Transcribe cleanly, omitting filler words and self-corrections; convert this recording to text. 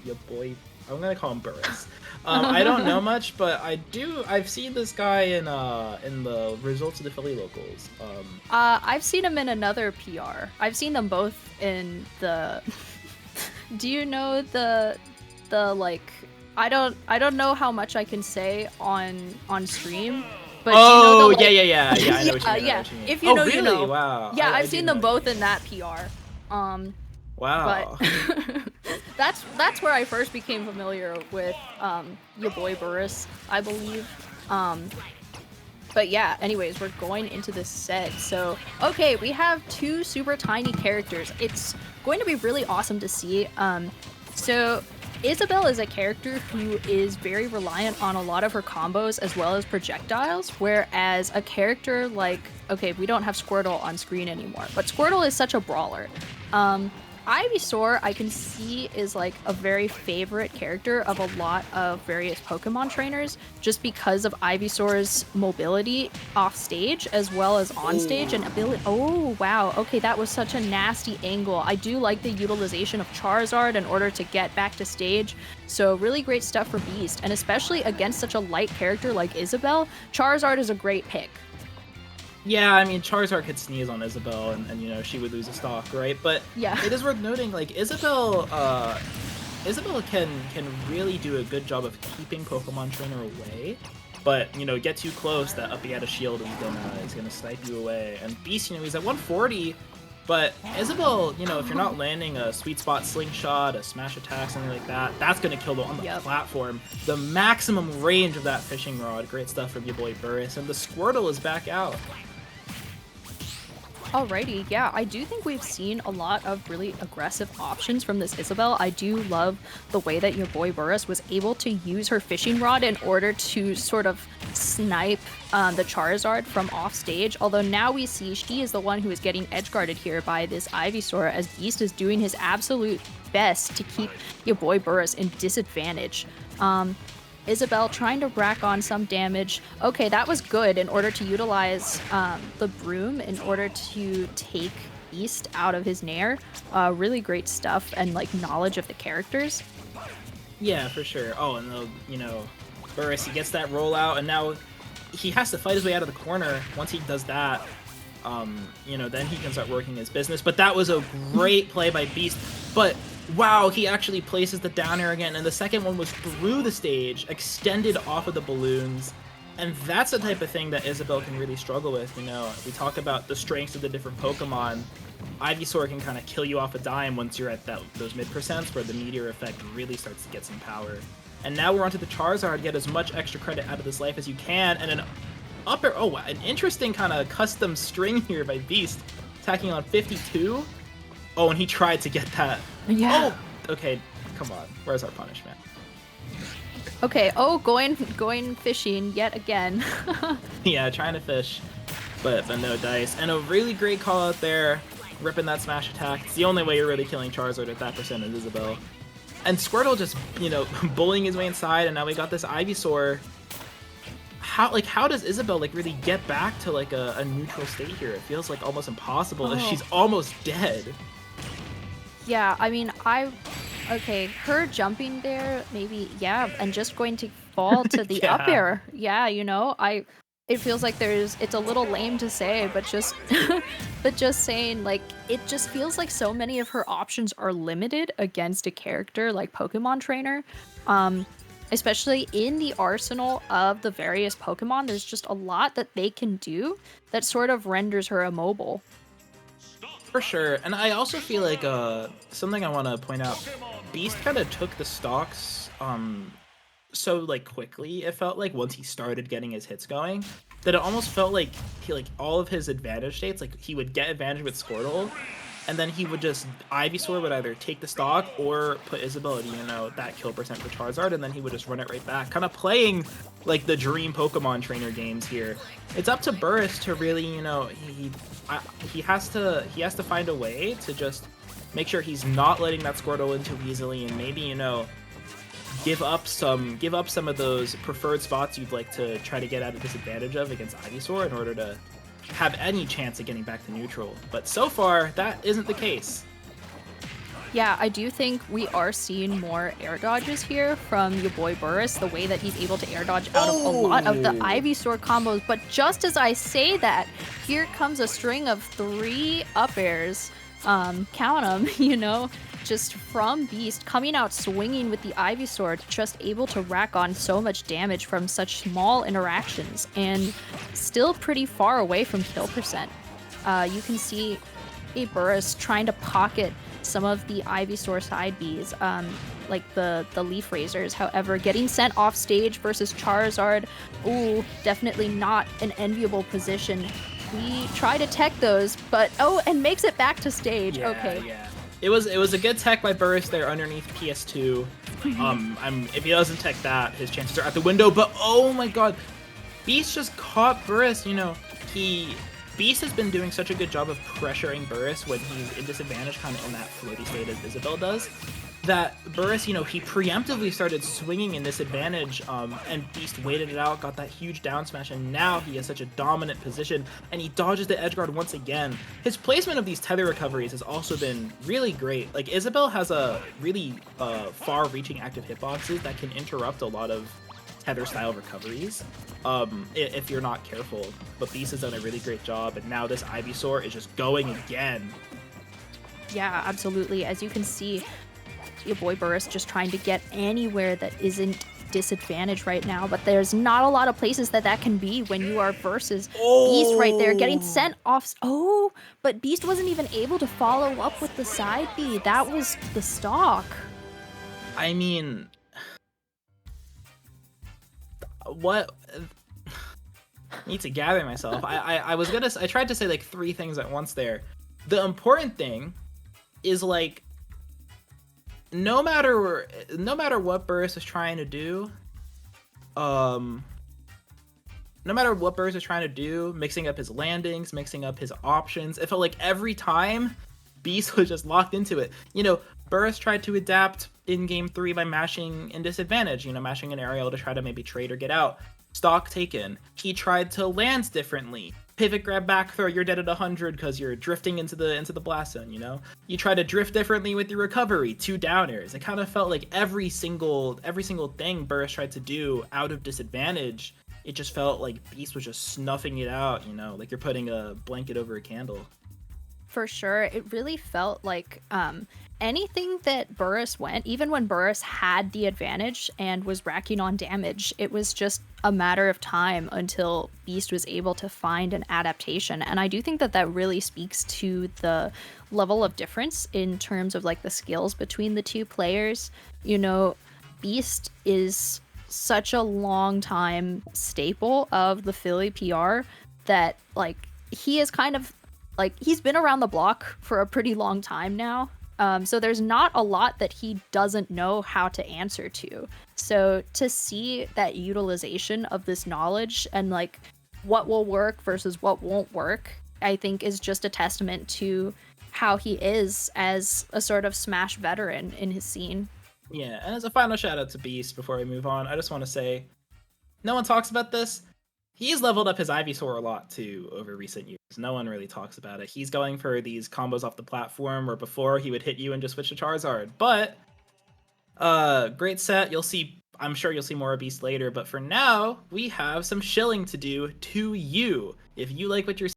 your boy. I'm gonna call him Burrus. I don't know much, but I've seen this guy in the results of the Philly locals. I've seen him in another PR. I've seen them both in the. Do you know the like? I don't know how much I can say on stream. But oh, you know yeah. I know what you mean. yeah. What you mean. If you know, really? you know. Wow. Yeah, I I've seen them both in that PR. Wow. But that's where I first became familiar with your boy Burrus, I believe. But yeah, anyways, we're going into this set. So, okay, we have two super tiny characters. It's going to be really awesome to see. So Isabelle is a character who is very reliant on a lot of her combos as well as projectiles, whereas a character like, okay, we don't have Squirtle on screen anymore, but Squirtle is such a brawler. Ivysaur, I can see, is like a very favorite character of a lot of various Pokemon trainers, just because of Ivysaur's mobility off stage as well as on stage and ability. Oh wow, okay, that was such a nasty angle. I do like the utilization of Charizard in order to get back to stage. So really great stuff for Beast, and especially against such a light character like Isabelle, Charizard is a great pick. Yeah, I mean, Charizard could sneeze on Isabelle, and you know, she would lose a stock, right? But yeah, it is worth noting, like, Isabelle can really do a good job of keeping Pokemon Trainer away. But, you know, get too close, that up out of shield is gonna snipe you away. And Beast, you know, he's at 140, but Isabelle, you know, if you're not landing a sweet spot slingshot, a smash attack, something like that, that's gonna kill on the platform. The maximum range of that fishing rod, great stuff from your boy Burrus, and the Squirtle is back out. Alrighty, yeah, I do think we've seen a lot of really aggressive options from this Isabelle. I do love the way that your boy Burrus was able to use her fishing rod in order to sort of snipe the Charizard from off stage, although now we see she is the one who is getting edgeguarded here by this Ivysaur, as Beast is doing his absolute best to keep your boy Burrus in disadvantage. Isabelle trying to rack on some damage. Okay, that was good in order to utilize the broom in order to take Beast out of his nair. Really great stuff and like knowledge of the characters. Yeah, for sure. Oh, and the, you know, Burrus, he gets that rollout, and now he has to fight his way out of the corner. Once he does that, you know, then he can start working his business. But that was a great play by Beast. But wow, he actually places the down air again, and the second one was through the stage, extended off of the balloons, and that's the type of thing that Isabelle can really struggle with. You know, we talk about the strengths of the different Pokemon. Ivysaur can kind of kill you off a dime once you're at those mid percents where the meteor effect really starts to get some power. And now we're onto the Charizard. Get as much extra credit out of this life as you can, and an upper, oh, an interesting kind of custom string here by Beast, attacking on 52. Oh, and he tried to get that. Yeah. Oh, okay, come on. Where's our punishment? Okay, oh, going fishing yet again. Yeah, trying to fish, but no dice. And a really great call out there, ripping that smash attack. It's the only way you're really killing Charizard at that percent is Isabelle. And Squirtle just, you know, bullying his way inside, and now we got this Ivysaur. How does Isabelle like really get back to like a neutral state here? It feels like almost impossible as she's almost dead. Yeah, I mean, okay, her jumping there, maybe, yeah, and just going to fall to the Yeah. up air. Yeah, you know, it feels like it's a little lame to say, but just, but just saying, like, it just feels like so many of her options are limited against a character like Pokemon Trainer. Especially in the arsenal of the various Pokemon, there's just a lot that they can do that sort of renders her immobile. For sure, and I also feel like something I want to point out, Beast kind of took the stocks so like quickly. It felt like once he started getting his hits going, that it almost felt like all of his advantage states, like he would get advantage with Squirtle, and then he would just Ivysaur would either take the stock or put Isabelle at, you know, that kill percent for Charizard, and then he would just run it right back, kind of playing like the dream Pokemon Trainer games here. It's up to Burrus to really, you know, he has to find a way to just make sure he's not letting that Squirtle in too easily, and maybe, you know, give up some of those preferred spots you'd like to try to get at a disadvantage of against Ivysaur in order to have any chance of getting back to neutral. But so far, that isn't the case. Yeah, I do think we are seeing more air dodges here from your boy Burrus, the way that he's able to air dodge out of a lot of the Oh! Ivysaur combos. But just as I say that, here comes a string of 3 up airs. Count them, you know, just from Beast, coming out swinging with the Ivysaur, just able to rack on so much damage from such small interactions, and still pretty far away from kill percent. You can see a Burrus trying to pocket some of the Ivysaur side Bs, like the Leaf Razors. However, getting sent off stage versus Charizard, ooh, definitely not an enviable position. We try to tech those, but oh, and makes it back to stage. Yeah, Okay. yeah. It was a good tech by Burrus there underneath PS2. If he doesn't tech that, his chances are out the window. But oh my god, Beast just caught Burrus. You know, Beast has been doing such a good job of pressuring Burrus when he's in disadvantage, kind of in that floaty state as Isabelle does, that Burrus, you know, he preemptively started swinging in this advantage, and Beast waited it out, got that huge down smash, and now he has such a dominant position, and he dodges the edge guard once again. His placement of these tether recoveries has also been really great. Like, Isabelle has a really far-reaching active hitboxes that can interrupt a lot of tether-style recoveries if you're not careful, but Beast has done a really great job, and now this Ivysaur is just going again. Yeah, absolutely. As you can see, your boy Burrus just trying to get anywhere that isn't disadvantage right now, but there's not a lot of places that can be when you are versus Beast right there, getting sent off. Oh, but Beast wasn't even able to follow up with the side B. That was the stock. I mean, what? I need to gather myself. I tried to say like 3 things at once there. The important thing is, like, no matter what Burrus is trying to do, mixing up his landings, mixing up his options, it felt like every time Beast was just locked into it. You know, Burrus tried to adapt in game 3 by mashing in disadvantage, you know, mashing an aerial to try to maybe trade or get out. Stock taken. He tried to land differently. Pivot grab back throw, you're dead at 100 because you're drifting into the blast zone, you know? You try to drift differently with your recovery, 2 down airs. It kind of felt like every single thing Burrus tried to do out of disadvantage, it just felt like Beast was just snuffing it out, you know, like you're putting a blanket over a candle. For sure, it really felt like anything that Burrus went, even when Burrus had the advantage and was racking on damage, it was just a matter of time until Beast was able to find an adaptation. And I do think that really speaks to the level of difference in terms of like the skills between the 2 players. You know, Beast is such a long time staple of the Philly PR that, like, he is kind of like, he's been around the block for a pretty long time now. So there's not a lot that he doesn't know how to answer to. So to see that utilization of this knowledge and like what will work versus what won't work, I think is just a testament to how he is as a sort of Smash veteran in his scene. Yeah, and as a final shout out to Beast before we move on, I just want to say, no one talks about this. He's leveled up his Ivysaur a lot too over recent years. No one really talks about it. He's going for these combos off the platform where before he would hit you and just switch to Charizard. But great set. I'm sure you'll see more of Beast later, but for now, we have some shilling to do to you. If you like what you're